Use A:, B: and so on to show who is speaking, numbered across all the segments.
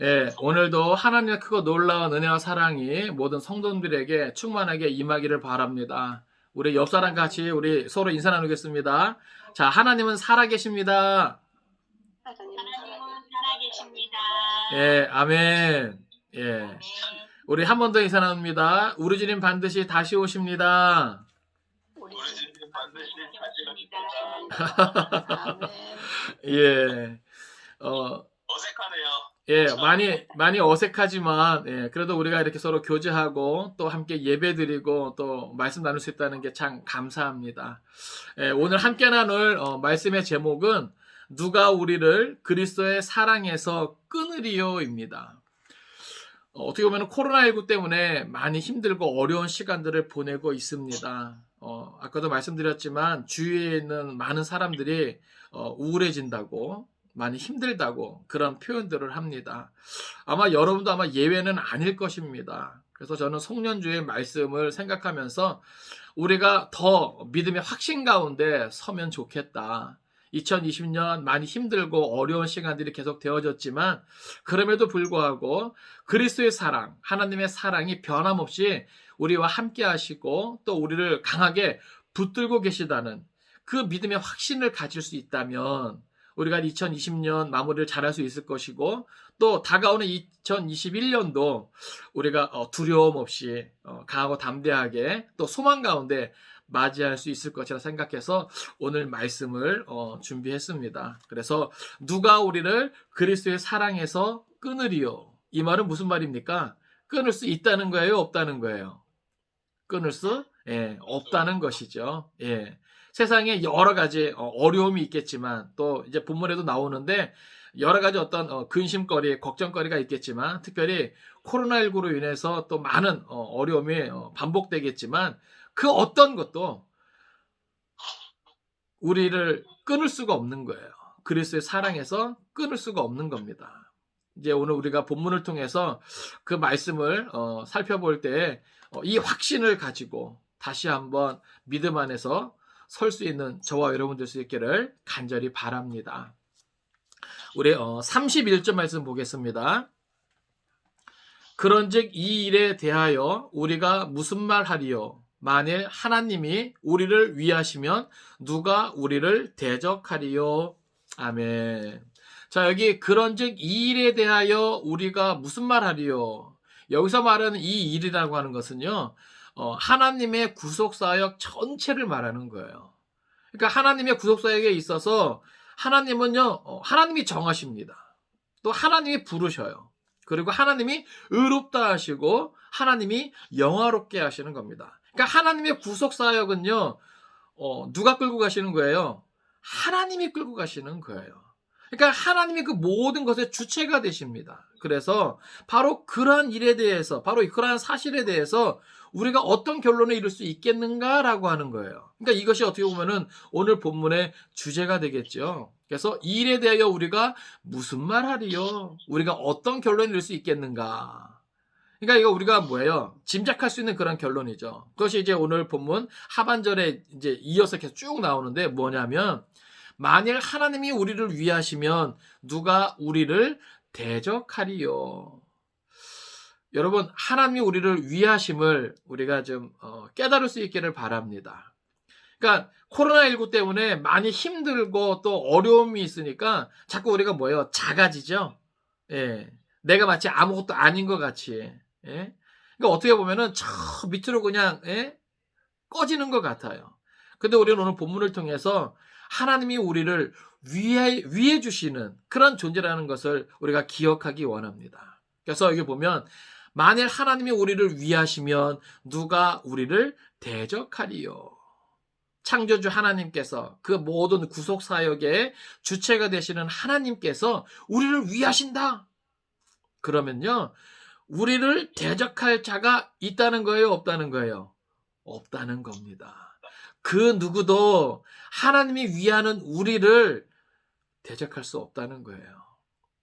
A: 예, 오늘도 하나님의 크고 놀라운 은혜와 사랑이 모든 성도들에게 충만하게 임하기를 바랍니다. 우리 옆 사람 같이 우리 서로 인사 나누겠습니다. 자, 하나님은 살아계십니다.
B: 하나님은 살아계십니다.
A: 예, 아멘. 예, 우리 한 번 더 인사 나눕니다. 우리 주님 반드시 다시 오십니다.
B: 우리 주님 반드시 다시 오십니다. 아멘.
A: 예,
B: 어색하네요.
A: 예, 많이 어색하지만, 예, 그래도 우리가 이렇게 서로 교제하고 또 함께 예배 드리고 또 말씀 나눌 수 있다는 게 참 감사합니다. 예, 오늘 함께 나눌 말씀의 제목은 누가 우리를 그리스도의 사랑에서 끊으리요입니다. 어떻게 보면 코로나19 때문에 많이 힘들고 어려운 시간들을 보내고 있습니다. 아까도 말씀드렸지만 주위에 있는 많은 사람들이 우울해진다고 많이 힘들다고 그런 표현들을 합니다. 아마 여러분도 아마 예외는 아닐 것입니다. 그래서 저는 송년주의 말씀을 생각하면서 우리가 더 믿음의 확신 가운데 서면 좋겠다. 2020년 많이 힘들고 어려운 시간들이 계속 되어졌지만 그럼에도 불구하고 그리스도의 사랑, 하나님의 사랑이 변함없이 우리와 함께 하시고 또 우리를 강하게 붙들고 계시다는 그 믿음의 확신을 가질 수 있다면 우리가 2020년 마무리를 잘할 수 있을 것이고 또 다가오는 2021년도 우리가 두려움 없이 강하고 담대하게 또 소망 가운데 맞이할 수 있을 것이라 생각해서 오늘 말씀을 준비했습니다. 그래서 누가 우리를 그리스도의 사랑에서 끊으리요? 이 말은 무슨 말입니까? 끊을 수 있다는 거예요? 없다는 거예요? 끊을 수 없다는 것이죠. 예. 세상에 여러 가지 어려움이 있겠지만 또 이제 본문에도 나오는데 여러 가지 어떤 근심거리, 걱정거리가 있겠지만 특별히 코로나19로 인해서 또 많은 어려움이 반복되겠지만 그 어떤 것도 우리를 끊을 수가 없는 거예요. 그리스도의 사랑에서 끊을 수가 없는 겁니다. 이제 오늘 우리가 본문을 통해서 그 말씀을 살펴볼 때 이 확신을 가지고 다시 한번 믿음 안에서 설 수 있는 저와 여러분들 수 있기를 간절히 바랍니다. 우리 31절 말씀 보겠습니다. 그런즉 이 일에 대하여 우리가 무슨 말 하리요? 만일 하나님이 우리를 위하시면 누가 우리를 대적하리요? 아멘. 자, 여기 그런즉 이 일에 대하여 우리가 무슨 말 하리요? 여기서 말하는 이 일이라고 하는 것은요. 하나님의 구속사역 전체를 말하는 거예요. 그러니까 하나님의 구속사역에 있어서 하나님은요. 하나님이 정하십니다. 또 하나님이 부르셔요. 그리고 하나님이 의롭다 하시고 하나님이 영화롭게 하시는 겁니다. 그러니까 하나님의 구속사역은요. 누가 끌고 가시는 거예요? 하나님이 끌고 가시는 거예요. 그러니까 하나님이 그 모든 것의 주체가 되십니다. 그래서 바로 그러한 일에 대해서, 바로 그러한 사실에 대해서 우리가 어떤 결론에 이를 수 있겠는가라고 하는 거예요. 그러니까 이것이 어떻게 보면은 오늘 본문의 주제가 되겠죠. 그래서 이 일에 대하여 우리가 무슨 말 하리요? 우리가 어떤 결론에 이를 수 있겠는가? 그러니까 이거 우리가 뭐예요? 짐작할 수 있는 그런 결론이죠. 그것이 이제 오늘 본문 하반절에 이제 이어서 계속 쭉 나오는데 뭐냐면 만일 하나님이 우리를 위하시면 누가 우리를 대적하리요? 여러분, 하나님이 우리를 위하심을 우리가 좀 깨달을 수 있기를 바랍니다. 그러니까 코로나19 때문에 많이 힘들고 또 어려움이 있으니까 자꾸 우리가 뭐예요? 작아지죠? 예. 내가 마치 아무것도 아닌 것 같이. 예. 그러니까 어떻게 보면은 저 밑으로 그냥 꺼지는 것 같아요. 근데 우리는 오늘 본문을 통해서 하나님이 우리를 위해 주시는 그런 존재라는 것을 우리가 기억하기 원합니다. 그래서 여기 보면 만일 하나님이 우리를 위하시면 누가 우리를 대적하리요? 창조주 하나님께서 그 모든 구속 사역의 주체가 되시는 하나님께서 우리를 위하신다. 그러면요. 우리를 대적할 자가 있다는 거예요, 없다는 거예요? 없다는 겁니다. 그 누구도 하나님이 위하는 우리를 대적할 수 없다는 거예요.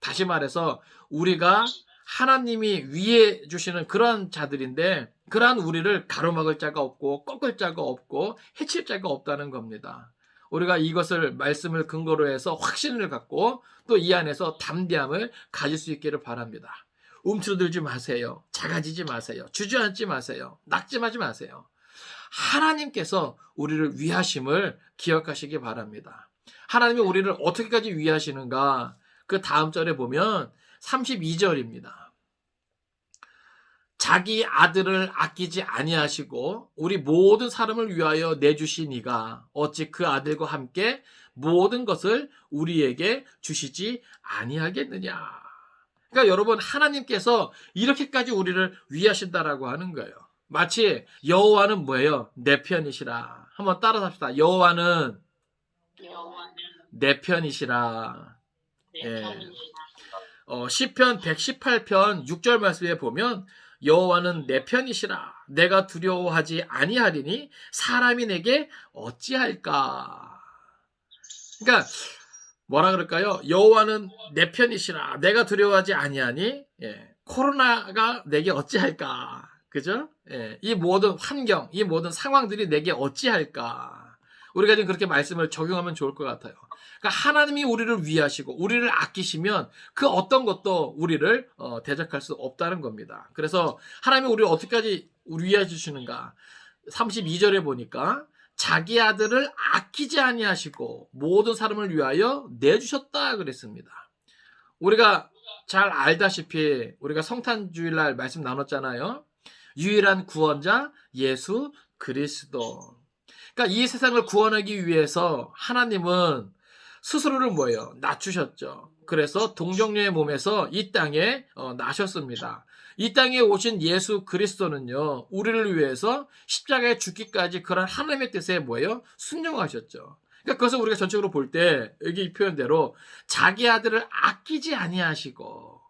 A: 다시 말해서 우리가 하나님이 위해 주시는 그런 자들인데 그러한 우리를 가로막을 자가 없고 꺾을 자가 없고 해칠 자가 없다는 겁니다. 우리가 이것을 말씀을 근거로 해서 확신을 갖고 또 이 안에서 담대함을 가질 수 있기를 바랍니다. 움츠러들지 마세요. 작아지지 마세요. 주저앉지 마세요. 낙심하지 마세요. 하나님께서 우리를 위하심을 기억하시기 바랍니다. 하나님이 우리를 어떻게까지 위하시는가? 그 다음 절에 보면 32절입니다. 자기 아들을 아끼지 아니하시고 우리 모든 사람을 위하여 내주시니가 어찌 그 아들과 함께 모든 것을 우리에게 주시지 아니하겠느냐. 그러니까 여러분, 하나님께서 이렇게까지 우리를 위하신다라고 하는 거예요. 마치 여호와는 뭐예요? 내 편이시라. 한번 따라서 합시다. 여호와는 내 편이시라. 예. 시편 118편 6절 말씀에 보면 여호와는 내 편이시라. 내가 두려워하지 아니하리니 사람이 내게 어찌할까. 그러니까 뭐라 그럴까요? 여호와는 내 편이시라. 내가 두려워하지 아니하니 코로나가 내게 어찌할까. 그죠? 이 모든 환경, 이 모든 상황들이 내게 어찌할까. 우리가 지금 그렇게 말씀을 적용하면 좋을 것 같아요. 그러니까 하나님이 우리를 위하시고 우리를 아끼시면 그 어떤 것도 우리를 대적할 수 없다는 겁니다. 그래서 하나님이 우리를 어떻게까지 위하여 주시는가? 32절에 보니까 자기 아들을 아끼지 아니하시고 모든 사람을 위하여 내주셨다 그랬습니다. 우리가 잘 알다시피 우리가 성탄주일날 말씀 나눴잖아요. 유일한 구원자 예수 그리스도. 그러니까 이 세상을 구원하기 위해서 하나님은 스스로를 뭐예요? 낮추셨죠. 그래서 동정녀의 몸에서 이 땅에 나셨습니다. 이 땅에 오신 예수 그리스도는요, 우리를 위해서 십자가에 죽기까지 그런 하나님의 뜻에 뭐예요? 순종하셨죠. 그러니까 그것을 우리가 전적으로 볼 때 여기 이 표현대로 자기 아들을 아끼지 아니하시고,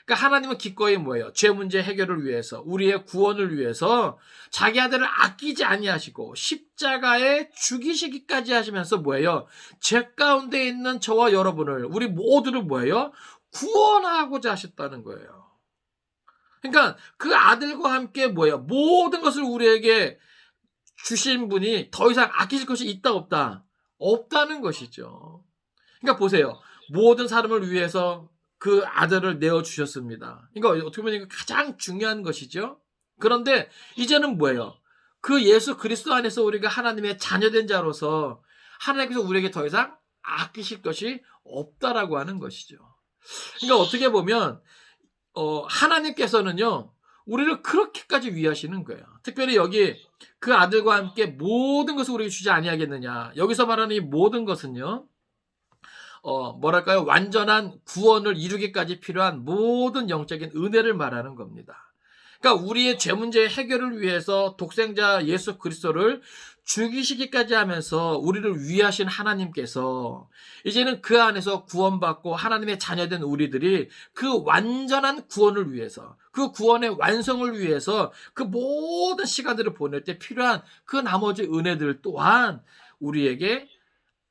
A: 그러니까 하나님은 기꺼이 뭐예요? 죄 문제 해결을 위해서, 우리의 구원을 위해서 자기 아들을 아끼지 아니하시고 십자가에 죽이시기까지 하시면서 뭐예요? 죄 가운데 있는 저와 여러분을, 우리 모두를 뭐예요? 구원하고자 하셨다는 거예요. 그러니까 그 아들과 함께 뭐예요? 모든 것을 우리에게 주신 분이 더 이상 아끼실 것이 있다 없다? 없다는 것이죠. 그러니까 보세요. 모든 사람을 위해서 그 아들을 내어주셨습니다. 그러니까 어떻게 보면 가장 중요한 것이죠. 그런데 이제는 뭐예요? 그 예수 그리스도 안에서 우리가 하나님의 자녀된 자로서 하나님께서 우리에게 더 이상 아끼실 것이 없다라고 하는 것이죠. 그러니까 어떻게 보면 하나님께서는요, 우리를 그렇게까지 위하시는 거예요. 특별히 여기 그 아들과 함께 모든 것을 우리에게 주지 아니하겠느냐. 여기서 말하는 이 모든 것은요, 뭐랄까요? 완전한 구원을 이루기까지 필요한 모든 영적인 은혜를 말하는 겁니다. 그러니까 우리의 죄 문제 해결을 위해서 독생자 예수 그리스도를 죽이시기까지 하면서 우리를 위하신 하나님께서 이제는 그 안에서 구원받고 하나님의 자녀된 우리들이 그 완전한 구원을 위해서, 그 구원의 완성을 위해서 그 모든 시간들을 보낼 때 필요한 그 나머지 은혜들 또한 우리에게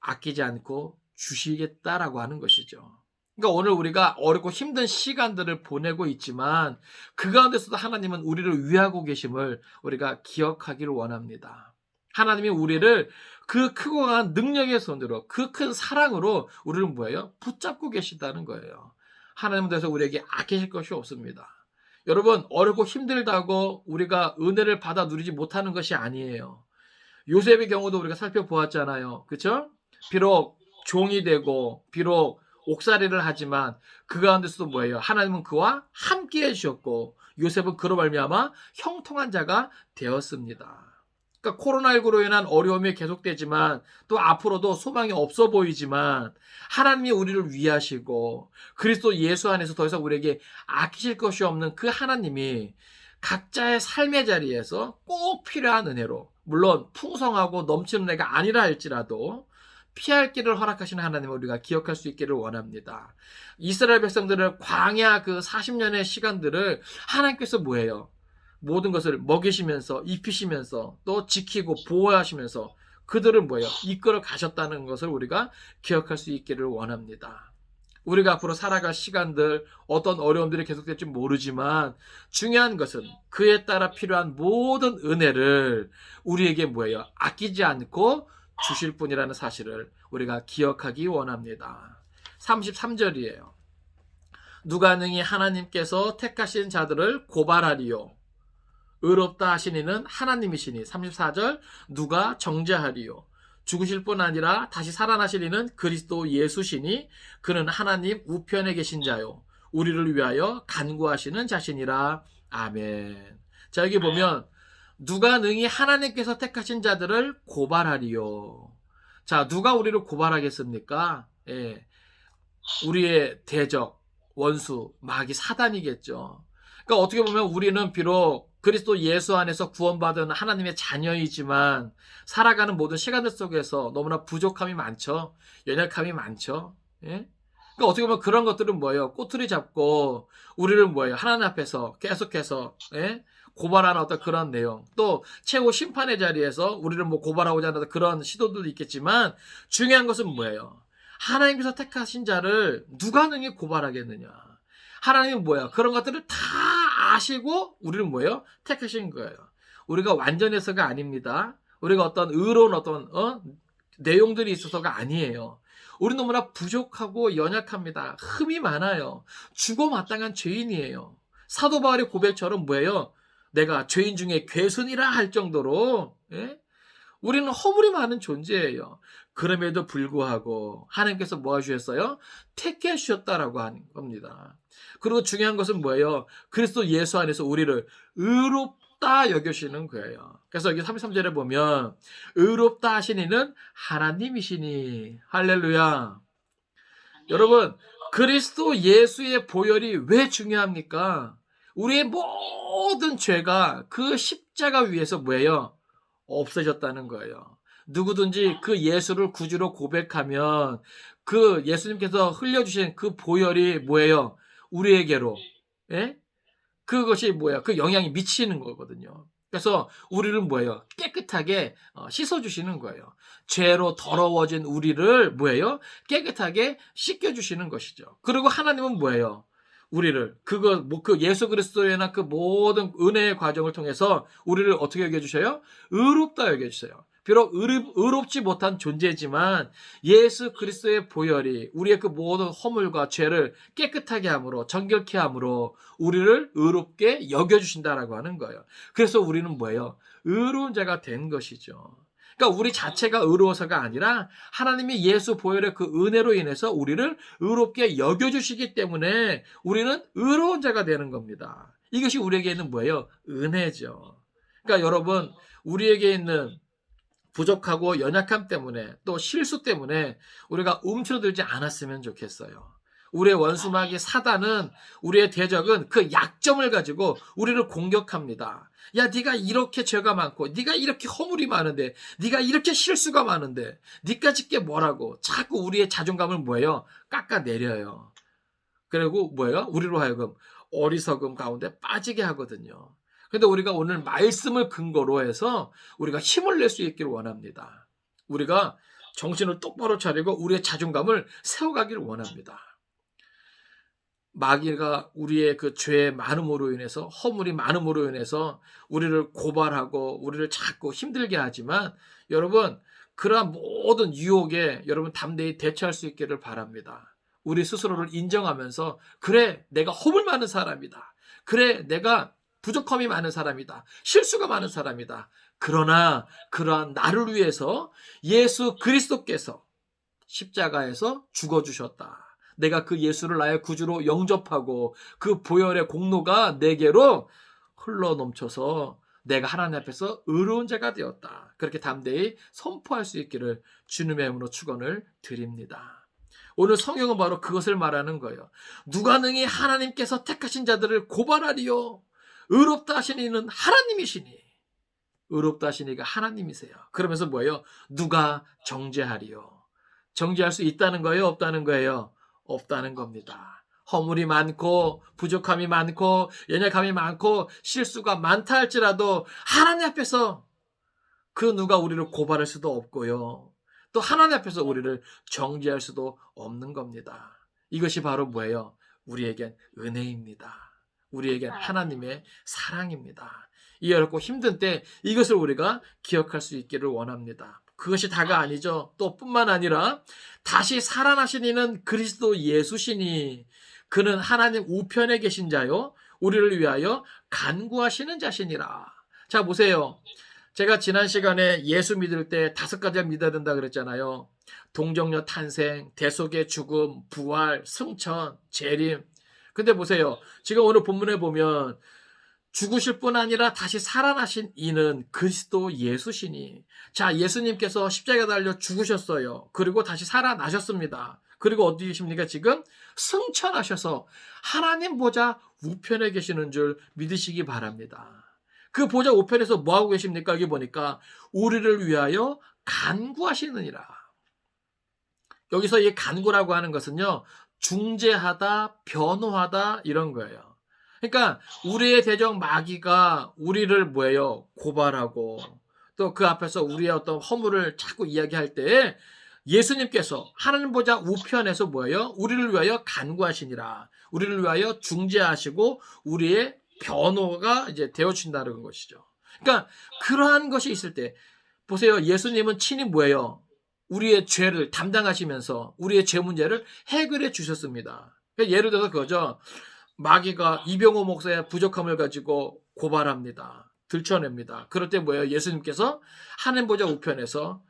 A: 아끼지 않고 주시겠다라고 하는 것이죠. 그러니까 오늘 우리가 어렵고 힘든 시간들을 보내고 있지만 그 가운데서도 하나님은 우리를 위하고 계심을 우리가 기억하기를 원합니다. 하나님이 우리를 그 크고 강한 능력의 손으로, 그 큰 사랑으로 우리를 뭐예요? 붙잡고 계시다는 거예요. 하나님은 그래서 우리에게 아끼실 것이 없습니다. 여러분, 어렵고 힘들다고 우리가 은혜를 받아 누리지 못하는 것이 아니에요. 요셉의 경우도 우리가 살펴보았잖아요. 그렇죠? 비록 종이 되고 비록 옥살이를 하지만 그 가운데서도 뭐예요? 하나님은 그와 함께 해주셨고 요셉은 그로 말미암아 형통한 자가 되었습니다. 그러니까 코로나19로 인한 어려움이 계속되지만 또 앞으로도 소망이 없어 보이지만 하나님이 우리를 위하시고 그리스도 예수 안에서 더 이상 우리에게 아끼실 것이 없는 그 하나님이 각자의 삶의 자리에서 꼭 필요한 은혜로, 물론 풍성하고 넘치는 은혜가 아니라 할지라도 피할 길을 허락하시는 하나님을 우리가 기억할 수 있기를 원합니다. 이스라엘 백성들을 광야 그 40년의 시간들을 하나님께서 뭐예요? 모든 것을 먹이시면서 입히시면서 또 지키고 보호하시면서 그들을 뭐예요? 이끌어 가셨다는 것을 우리가 기억할 수 있기를 원합니다. 우리가 앞으로 살아갈 시간들 어떤 어려움들이 계속될지 모르지만 중요한 것은 그에 따라 필요한 모든 은혜를 우리에게 뭐예요? 아끼지 않고 주실 분이라는 사실을 우리가 기억하기 원합니다. 33절이에요. 누가 능히 하나님께서 택하신 자들을 고발하리요. 의롭다 하신 이는 하나님이시니. 34절 누가 정죄하리요. 죽으실 뿐 아니라 다시 살아나실 이는 그리스도 예수시니 그는 하나님 우편에 계신 자요 우리를 위하여 간구하시는 자신이라. 아멘. 자, 여기 보면 누가 능히 하나님께서 택하신 자들을 고발하리요. 자, 누가 우리를 고발하겠습니까? 예, 우리의 대적, 원수, 마귀, 사단이겠죠. 그러니까 어떻게 보면 우리는 비록 그리스도 예수 안에서 구원받은 하나님의 자녀이지만 살아가는 모든 시간들 속에서 너무나 부족함이 많죠. 연약함이 많죠. 예? 그러니까 어떻게 보면 그런 것들은 뭐예요? 꼬투리 잡고 우리를 뭐예요? 하나님 앞에서 계속해서 예? 고발하는 어떤 그런 내용, 또 최고 심판의 자리에서 우리를 뭐 고발하고자 하는 그런 시도들도 있겠지만 중요한 것은 뭐예요? 하나님께서 택하신 자를 누가 능히 고발하겠느냐? 하나님은 뭐야? 그런 것들을 다 아시고 우리를 뭐예요? 택하신 거예요. 우리가 완전해서가 아닙니다. 우리가 어떤 의로운 어떤 내용들이 있어서가 아니에요. 우리 너무나 부족하고 연약합니다. 흠이 많아요. 죽어 마땅한 죄인이에요. 사도 바울의 고백처럼 뭐예요? 내가 죄인 중에 괴순이라 할 정도로 예? 우리는 허물이 많은 존재예요. 그럼에도 불구하고 하나님께서 뭐 하셨어요? 택해 주셨다라고 하는 겁니다. 그리고 중요한 것은 뭐예요? 그리스도 예수 안에서 우리를 의롭다 여기시는 거예요. 그래서 여기 33절에 보면 의롭다 하신 이는 하나님이시니. 할렐루야. 여러분, 그리스도 예수의 보혈이 왜 중요합니까? 우리의 모든 죄가 그 십자가 위에서 뭐예요? 없어졌다는 거예요. 누구든지 그 예수를 구주로 고백하면 그 예수님께서 흘려주신 그 보혈이 뭐예요? 우리에게로 예? 그것이 뭐야? 그 영향이 미치는 거거든요. 그래서 우리를 뭐예요? 깨끗하게 씻어주시는 거예요. 죄로 더러워진 우리를 뭐예요? 깨끗하게 씻겨주시는 것이죠. 그리고 하나님은 뭐예요? 우리를 그 예수 그리스도의나 그 모든 은혜의 과정을 통해서 우리를 어떻게 여겨주셔요? 의롭다 여겨주세요. 비록 의롭지 못한 존재지만 예수 그리스도의 보혈이 우리의 그 모든 허물과 죄를 깨끗하게 함으로 정결케 함으로 우리를 의롭게 여겨주신다라고 하는 거예요. 그래서 우리는 뭐예요? 의로운 자가 된 것이죠. 그러니까 우리 자체가 의로워서가 아니라 하나님이 예수 보혈의 그 은혜로 인해서 우리를 의롭게 여겨주시기 때문에 우리는 의로운 자가 되는 겁니다. 이것이 우리에게 있는 뭐예요? 은혜죠. 그러니까 여러분, 우리에게 있는 부족하고 연약함 때문에 또 실수 때문에 우리가 움츠러들지 않았으면 좋겠어요. 우리의 원수마귀 사단은 우리의 대적은 그 약점을 가지고 우리를 공격합니다. 야, 네가 이렇게 죄가 많고 네가 이렇게 허물이 많은데 네가 이렇게 실수가 많은데 네까짓 게 뭐라고 자꾸 우리의 자존감을 뭐예요? 깎아내려요. 그리고 뭐예요? 우리로 하여금 어리석음 가운데 빠지게 하거든요. 근데 우리가 오늘 말씀을 근거로 해서 우리가 힘을 낼 수 있기를 원합니다. 우리가 정신을 똑바로 차리고 우리의 자존감을 세워가기를 원합니다. 마귀가 우리의 그 죄의 많음으로 인해서 허물이 많음으로 인해서 우리를 고발하고 우리를 자꾸 힘들게 하지만 여러분 그러한 모든 유혹에 여러분 담대히 대처할 수 있기를 바랍니다. 우리 스스로를 인정하면서 그래 내가 허물 많은 사람이다. 그래 내가 부족함이 많은 사람이다. 실수가 많은 사람이다. 그러나 그러한 나를 위해서 예수 그리스도께서 십자가에서 죽어주셨다. 내가 그 예수를 나의 구주로 영접하고 그 보혈의 공로가 내게로 흘러넘쳐서 내가 하나님 앞에서 의로운 자가 되었다. 그렇게 담대히 선포할 수 있기를 주님의 이름으로 축원을 드립니다. 오늘 성경은 바로 그것을 말하는 거예요. 누가 능히 하나님께서 택하신 자들을 고발하리요. 의롭다 하신 이는 하나님이시니. 의롭다 하신 이가 하나님이세요. 그러면서 뭐예요? 누가 정죄하리요. 정죄할 수 있다는 거예요? 없다는 거예요? 없다는 겁니다. 허물이 많고 부족함이 많고 연약함이 많고 실수가 많다 할지라도 하나님 앞에서 그 누가 우리를 고발할 수도 없고요. 또 하나님 앞에서 우리를 정죄할 수도 없는 겁니다. 이것이 바로 뭐예요? 우리에겐 은혜입니다. 우리에겐 하나님의 사랑입니다. 이 어렵고 힘든 때 이것을 우리가 기억할 수 있기를 원합니다. 그것이 다가 아니죠. 또 뿐만 아니라 다시 살아나신 이는 그리스도 예수시니 그는 하나님 우편에 계신 자요 우리를 위하여 간구하시는 자시니라. 자, 보세요. 제가 지난 시간에 예수 믿을 때 5가지 믿어야 된다 그랬잖아요. 동정녀 탄생, 대속의 죽음, 부활, 승천, 재림. 근데 보세요. 지금 오늘 본문에 보면 죽으실 뿐 아니라 다시 살아나신 이는 그리스도 예수시니. 자, 예수님께서 십자가에 달려 죽으셨어요. 그리고 다시 살아나셨습니다. 그리고 어디 계십니까? 지금 승천하셔서 하나님 보좌 우편에 계시는 줄 믿으시기 바랍니다. 그 보좌 우편에서 뭐하고 계십니까? 여기 보니까 우리를 위하여 간구하시느니라. 여기서 이 간구라고 하는 것은요, 중재하다, 변호하다 이런 거예요. 그러니까 우리의 대적 마귀가 우리를 뭐예요? 고발하고 또 그 앞에서 우리의 어떤 허물을 자꾸 이야기할 때에 예수님께서 하나님 보좌 우편에서 뭐예요? 우리를 위하여 간구하시니라. 우리를 위하여 중재하시고 우리의 변호가 이제 되어준다는 것이죠. 그러니까 그러한 것이 있을 때 보세요. 예수님은 친히 뭐예요? 우리의 죄를 담당하시면서 우리의 죄 문제를 해결해 주셨습니다. 그러니까 예를 들어서 그거죠. 마귀가 이병호 목사의 부족함을 가지고 고발합니다. 들춰냅니다. 그럴 때 뭐예요? 예수님께서 하나님 보좌 우편에서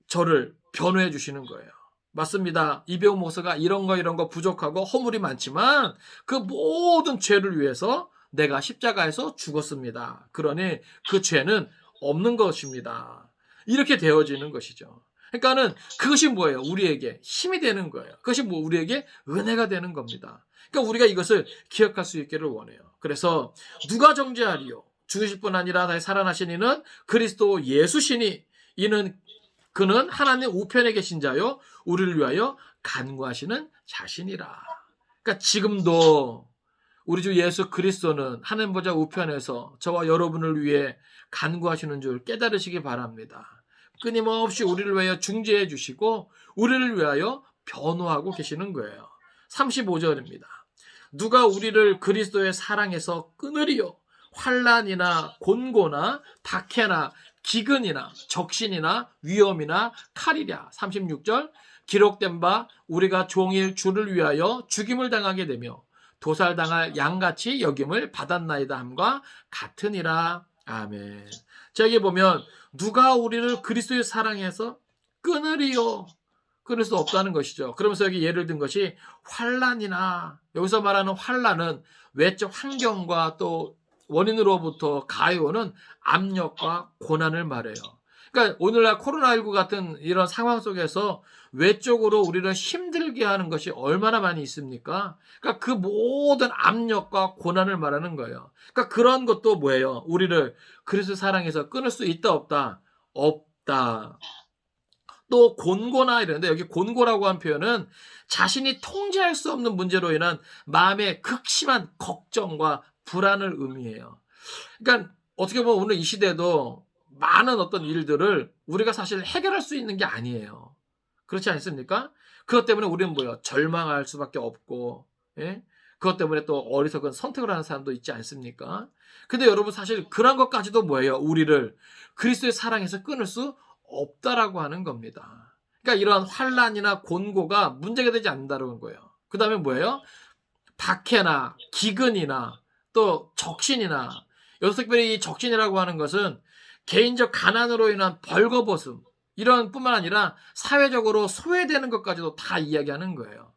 A: 저를 변호해 주시는 거예요. 맞습니다. 이병호 목사가 이런 거 부족하고 허물이 많지만 그 모든 죄를 위해서 내가 십자가에서 죽었습니다. 그러니 그 죄는 없는 것입니다. 이렇게 되어지는 것이죠. 그러니까는 그것이 뭐예요? 우리에게 힘이 되는 거예요. 그것이 우리에게 은혜가 되는 겁니다. 그러니까 우리가 이것을 기억할 수 있기를 원해요. 그래서 누가 정죄하리요? 죽으실 뿐 아니라 다시 살아나신 이는 그리스도 예수시니 그는 하나님 우편에 계신 자요 우리를 위하여 간구하시는 자신이라. 그러니까 지금도 우리 주 예수 그리스도는 하나님 보좌 우편에서 저와 여러분을 위해 간구하시는 줄 깨달으시기 바랍니다. 끊임없이 우리를 위하여 중재해 주시고 우리를 위하여 변호하고 계시는 거예요. 35절입니다. 누가 우리를 그리스도의 사랑에서 끊으리요? 환난이나 곤고나 박해나 기근이나 적신이나 위험이나 칼이랴. 36절 기록된 바 우리가 종일 주를 위하여 죽임을 당하게 되며 도살당할 양같이 여김을 받았나이다 함과 같으니라. 아멘. 자, 여기 보면 누가 우리를 그리스도의 사랑에서 끊으리요? 끊을 수 없다는 것이죠. 그러면서 여기 예를 든 것이 환난이나, 여기서 말하는 환난은 외적 환경과 또 원인으로부터 가해오는 압력과 고난을 말해요. 그러니까 오늘날 코로나19 같은 이런 상황 속에서 외적으로 우리를 힘들게 하는 것이 얼마나 많이 있습니까? 그러니까 그 모든 압력과 고난을 말하는 거예요. 그러니까 그런 것도 뭐예요? 우리를 그리스도 사랑에서 끊을 수 있다 없다? 없다. 또 곤고나 이러는데 여기 곤고라고 한 표현은 자신이 통제할 수 없는 문제로 인한 마음의 극심한 걱정과 불안을 의미해요. 그러니까 어떻게 보면 오늘 이 시대도 많은 어떤 일들을 우리가 사실 해결할 수 있는 게 아니에요. 그렇지 않습니까? 그것 때문에 우리는 뭐예요? 절망할 수밖에 없고, 예? 그것 때문에 또 어리석은 선택을 하는 사람도 있지 않습니까? 근데 여러분 사실 그런 것까지도 뭐예요? 우리를 그리스도의 사랑에서 끊을 수 없다라고 하는 겁니다. 그러니까 이러한 환난이나 곤고가 문제가 되지 않는다는 거예요. 그 다음에 뭐예요? 박해나 기근이나 또 적신이나, 여기서 특별히 이 적신이라고 하는 것은 개인적 가난으로 인한 벌거벗음 이런 뿐만 아니라 사회적으로 소외되는 것까지도 다 이야기하는 거예요.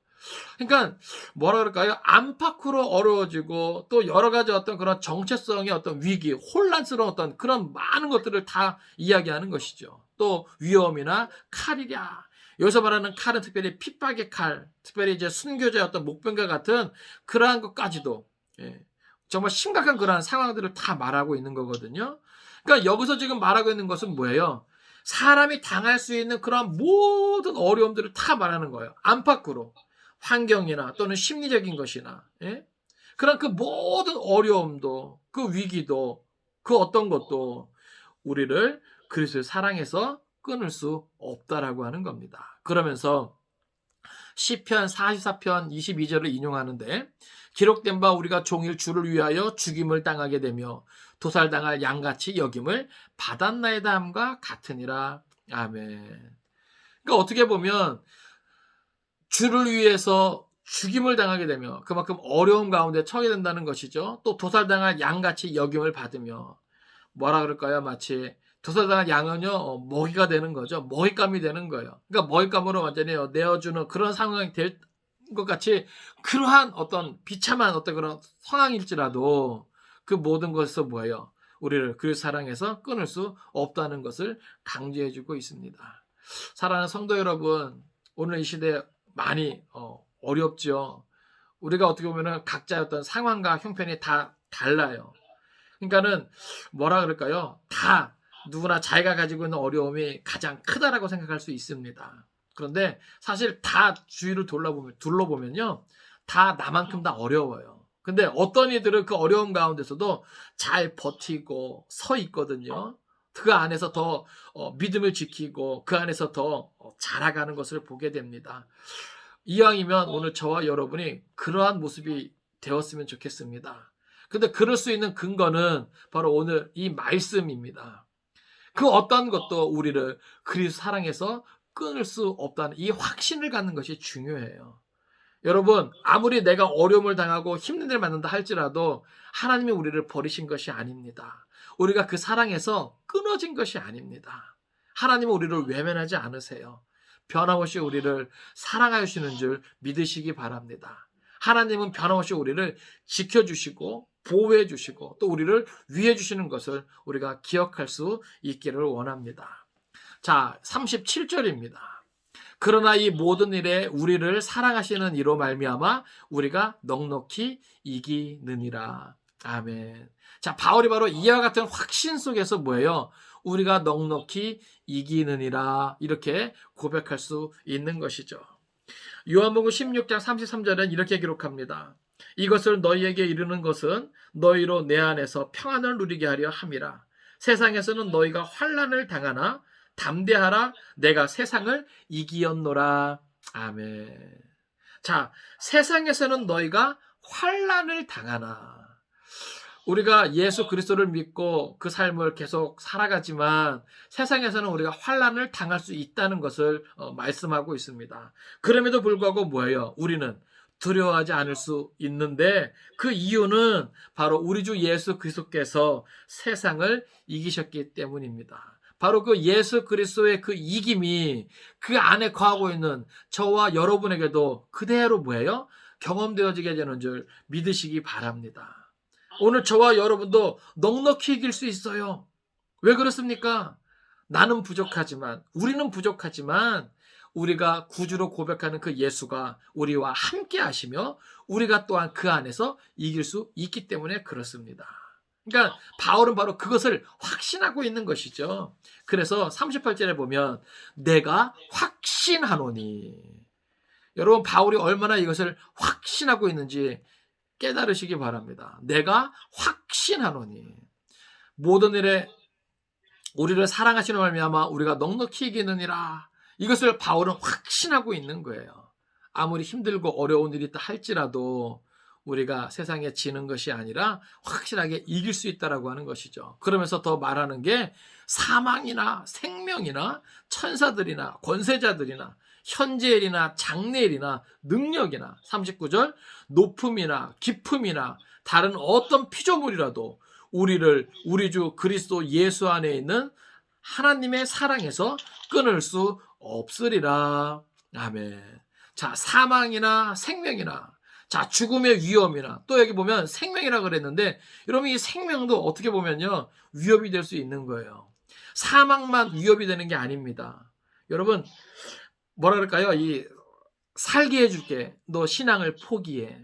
A: 그러니까 뭐라 그럴까요? 안팎으로 어려워지고 또 여러 가지 어떤 그런 정체성의 어떤 위기, 혼란스러운 어떤 그런 많은 것들을 다 이야기하는 것이죠. 또 위험이나 칼이랴. 여기서 말하는 칼은 특별히 핍박의 칼, 특별히 이제 순교자의 어떤 목병과 같은 그러한 것까지도, 예, 정말 심각한 그러한 상황들을 다 말하고 있는 거거든요. 그러니까 여기서 지금 말하고 있는 것은 뭐예요? 사람이 당할 수 있는 그런 모든 어려움들을 다 말하는 거예요. 안팎으로. 환경이나 또는 심리적인 것이나, 예? 그런 그 모든 어려움도, 그 위기도, 그 어떤 것도 우리를 그리스도의 사랑에서 끊을 수 없다라고 하는 겁니다. 그러면서 시편 44편 22절을 인용하는데 기록된 바 우리가 종일 주를 위하여 죽임을 당하게 되며 도살당할 양같이 여김을 받았나이다 함과 같으니라. 아멘. 그러니까 어떻게 보면 주를 위해서 죽임을 당하게 되며 그만큼 어려움 가운데 처하게 된다는 것이죠. 또 도살당할 양같이 여김을 받으며 뭐라 그럴까요? 마치 도살당한 양은요 먹이가 되는 거죠. 먹잇감이 되는 거예요. 그러니까 먹잇감으로 완전히 내어주는 그런 상황이 될 것 같이 그러한 어떤 비참한 어떤 그런 상황일지라도 그 모든 것에서 뭐예요? 우리를 그 사랑에서 끊을 수 없다는 것을 강조해주고 있습니다. 사랑하는 성도 여러분, 오늘 이 시대 많이 어렵죠. 우리가 어떻게 보면 각자의 어떤 상황과 형편이 다 달라요. 그러니까는 뭐라 그럴까요? 다 누구나 자기가 가지고 있는 어려움이 가장 크다라고 생각할 수 있습니다. 그런데 사실 다 주위를 둘러보면요. 다 나만큼 다 어려워요. 근데 어떤 이들은 그 어려움 가운데서도 잘 버티고 서 있거든요. 그 안에서 더 믿음을 지키고 그 안에서 더 자라가는 것을 보게 됩니다. 이왕이면 오늘 저와 여러분이 그러한 모습이 되었으면 좋겠습니다. 근데 그럴 수 있는 근거는 바로 오늘 이 말씀입니다. 그 어떤 것도 우리를 그리스도 사랑해서 끊을 수 없다는 이 확신을 갖는 것이 중요해요. 여러분, 아무리 내가 어려움을 당하고 힘든 일을 만난다 할지라도 하나님이 우리를 버리신 것이 아닙니다. 우리가 그 사랑에서 끊어진 것이 아닙니다. 하나님은 우리를 외면하지 않으세요. 변함없이 우리를 사랑하시는 줄 믿으시기 바랍니다. 하나님은 변함없이 우리를 지켜주시고 보호해 주시고 또 우리를 위해 주시는 것을 우리가 기억할 수 있기를 원합니다. 자, 37절입니다. 그러나 이 모든 일에 우리를 사랑하시는 이로 말미암아 우리가 넉넉히 이기느니라. 아멘. 자, 바울이 바로 이와 같은 확신 속에서 뭐예요? 우리가 넉넉히 이기느니라 이렇게 고백할 수 있는 것이죠. 요한복음 16장 33절은 이렇게 기록합니다. 이것을 너희에게 이르는 것은 너희로 내 안에서 평안을 누리게 하려 함이라. 세상에서는 너희가 환난을 당하나 담대하라. 내가 세상을 이기었노라. 아멘. 자, 세상에서는 너희가 환난을 당하나. 우리가 예수 그리스도를 믿고 그 삶을 계속 살아가지만 세상에서는 우리가 환난을 당할 수 있다는 것을 말씀하고 있습니다. 그럼에도 불구하고 뭐예요? 우리는 두려워하지 않을 수 있는데 그 이유는 바로 우리 주 예수 그리스도께서 세상을 이기셨기 때문입니다. 바로 그 예수 그리스도의 그 이김이 그 안에 거하고 있는 저와 여러분에게도 그대로 뭐예요? 경험되어지게 되는 줄 믿으시기 바랍니다. 오늘 저와 여러분도 넉넉히 이길 수 있어요. 왜 그렇습니까? 나는 부족하지만, 우리는 부족하지만 우리가 구주로 고백하는 그 예수가 우리와 함께 하시며 우리가 또한 그 안에서 이길 수 있기 때문에 그렇습니다. 그러니까 바울은 바로 그것을 확신하고 있는 것이죠. 그래서 38절에 보면 내가 확신하노니. 여러분 바울이 얼마나 이것을 확신하고 있는지 깨달으시기 바랍니다. 내가 확신하노니. 모든 일에 우리를 사랑하시는 말미암아 우리가 넉넉히 이기느니라. 이것을 바울은 확신하고 있는 거예요. 아무리 힘들고 어려운 일이 있다 할지라도 우리가 세상에 지는 것이 아니라 확실하게 이길 수 있다라고 하는 것이죠. 그러면서 더 말하는 게 사망이나 생명이나 천사들이나 권세자들이나 현재일이나 장래일이나 능력이나 39절 높음이나 깊음이나 다른 어떤 피조물이라도 우리를 우리 주 그리스도 예수 안에 있는 하나님의 사랑에서 끊을 수 없으리라. 아멘. 자, 사망이나 생명이나 자, 죽음의 위험이나 또 여기 보면 생명이라 그랬는데 여러분 이 생명도 어떻게 보면요 위협이 될 수 있는 거예요. 사망만 위협이 되는 게 아닙니다. 여러분 뭐라 그럴까요? 이 살게 해줄게. 너 신앙을 포기해.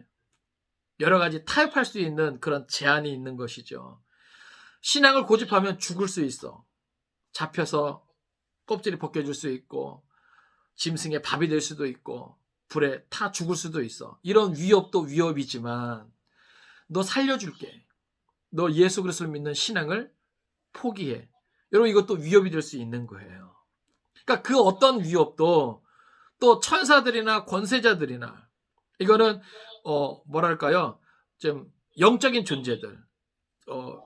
A: 여러 가지 타협할 수 있는 그런 제한이 있는 것이죠. 신앙을 고집하면 죽을 수 있어. 잡혀서 껍질이 벗겨질 수 있고 짐승의 밥이 될 수도 있고 불에 타 죽을 수도 있어. 이런 위협도 위협이지만 너 살려줄게. 너 예수 그리스도를 믿는 신앙을 포기해. 여러분 이것도 위협이 될 수 있는 거예요. 그러니까 그 어떤 위협도 또 천사들이나 권세자들이나 이거는 뭐랄까요? 좀 영적인 존재들,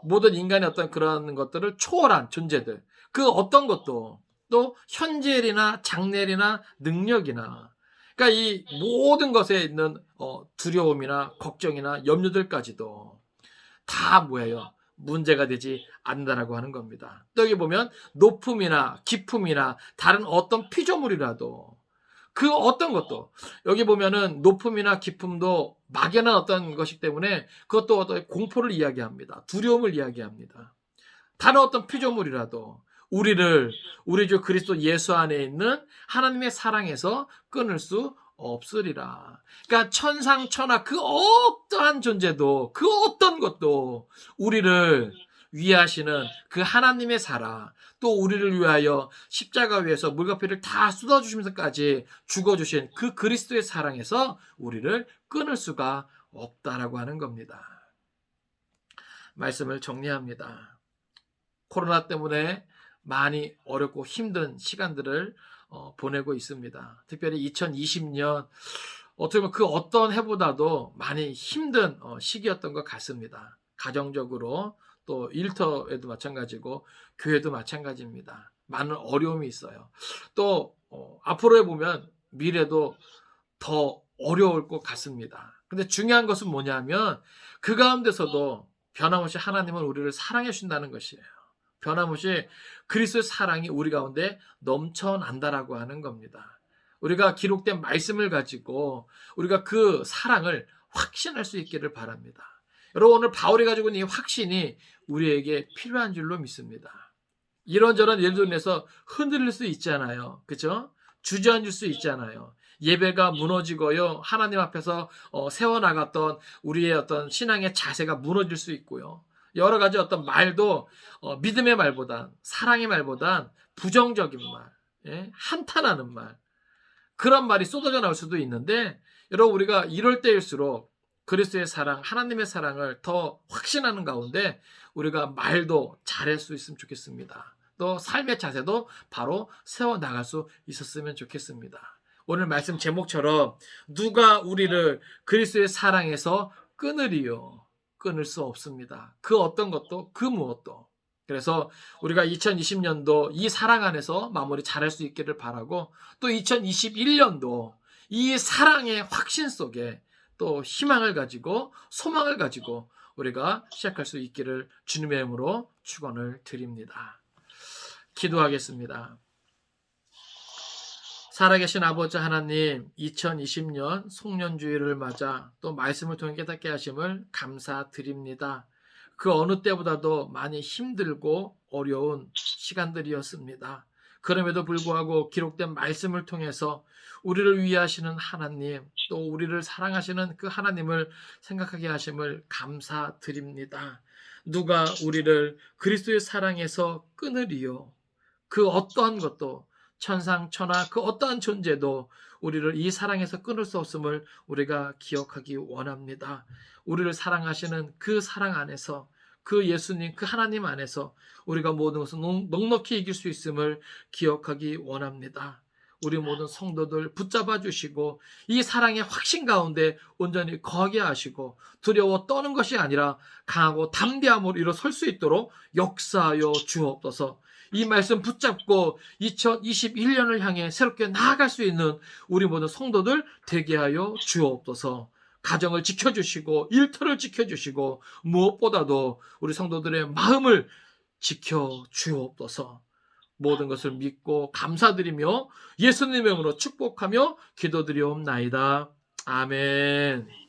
A: 모든 인간의 어떤 그런 것들을 초월한 존재들, 그 어떤 것도 또 현재일이나 장래일이나 능력이나 그러니까 이 모든 것에 있는 두려움이나 걱정이나 염려들까지도 다 뭐예요? 문제가 되지 않는다라고 하는 겁니다. 또 여기 보면 높음이나 깊음이나 다른 어떤 피조물이라도 그 어떤 것도 여기 보면은 높음이나 깊음도 막연한 어떤 것이기 때문에 그것도 어떤 공포를 이야기합니다. 두려움을 이야기합니다. 다른 어떤 피조물이라도 우리 주 그리스도 예수 안에 있는 하나님의 사랑에서 끊을 수 없으리라. 그러니까 천상천하 그 어떠한 존재도 그 어떤 것도 우리를 위하시는 그 하나님의 사랑, 또 우리를 위하여 십자가 위에서 물과 피를 다 쏟아주시면서까지 죽어주신 그 그리스도의 사랑에서 우리를 끊을 수가 없다라고 하는 겁니다. 말씀을 정리합니다. 코로나 때문에 많이 어렵고 힘든 시간들을 보내고 있습니다. 특별히 2020년 어떻게 보면 그 어떤 해보다도 많이 힘든 시기였던 것 같습니다. 가정적으로 또 일터에도 마찬가지고 교회도 마찬가지입니다. 많은 어려움이 있어요. 또 앞으로 해보면 미래도 더 어려울 것 같습니다. 근데 중요한 것은 뭐냐면 그 가운데서도 변함없이 하나님은 우리를 사랑해 주신다는 것이에요. 변함없이 그리스도의 사랑이 우리 가운데 넘쳐난다라고 하는 겁니다. 우리가 기록된 말씀을 가지고 우리가 그 사랑을 확신할 수 있기를 바랍니다. 여러분 오늘 바울이 가지고 있는 이 확신이 우리에게 필요한 줄로 믿습니다. 이런저런 일들로 인해서 흔들릴 수 있잖아요. 그렇죠? 주저앉을 수 있잖아요. 예배가 무너지고요. 하나님 앞에서 세워나갔던 우리의 어떤 신앙의 자세가 무너질 수 있고요. 여러 가지 어떤 말도 믿음의 말보단 사랑의 말보단 부정적인 말, 예? 한탄하는 말 그런 말이 쏟아져 나올 수도 있는데 여러분 우리가 이럴 때일수록 그리스도의 사랑, 하나님의 사랑을 더 확신하는 가운데 우리가 말도 잘할 수 있으면 좋겠습니다. 또 삶의 자세도 바로 세워나갈 수 있었으면 좋겠습니다. 오늘 말씀 제목처럼 누가 우리를 그리스도의 사랑에서 끊으리요? 끊을 수 없습니다. 그 어떤 것도 그 무엇도. 그래서 우리가 2020년도 이 사랑 안에서 마무리 잘할 수 있기를 바라고 또 2021년도 이 사랑의 확신 속에 또 희망을 가지고 소망을 가지고 우리가 시작할 수 있기를 주님의 이름으로 축원을 드립니다. 기도하겠습니다. 살아계신 아버지 하나님, 2020년 송년주일을 맞아 또 말씀을 통해 깨닫게 하심을 감사드립니다. 그 어느 때보다도 많이 힘들고 어려운 시간들이었습니다. 그럼에도 불구하고 기록된 말씀을 통해서 우리를 위하시는 하나님, 또 우리를 사랑하시는 그 하나님을 생각하게 하심을 감사드립니다. 누가 우리를 그리스도의 사랑에서 끊으리요? 그 어떠한 것도 천상천하 그 어떠한 존재도 우리를 이 사랑에서 끊을 수 없음을 우리가 기억하기 원합니다. 우리를 사랑하시는 그 사랑 안에서 그 예수님 그 하나님 안에서 우리가 모든 것을 넉넉히 이길 수 있음을 기억하기 원합니다. 우리 모든 성도들 붙잡아 주시고 이 사랑의 확신 가운데 온전히 거하게 하시고 두려워 떠는 것이 아니라 강하고 담대함으로 일어설 수 있도록 역사하여 주옵소서. 이 말씀 붙잡고 2021년을 향해 새롭게 나아갈 수 있는 우리 모든 성도들 되게 하여 주옵소서. 가정을 지켜주시고 일터를 지켜주시고 무엇보다도 우리 성도들의 마음을 지켜주옵소서. 모든 것을 믿고 감사드리며 예수님의 이름으로 축복하며 기도드리옵나이다. 아멘.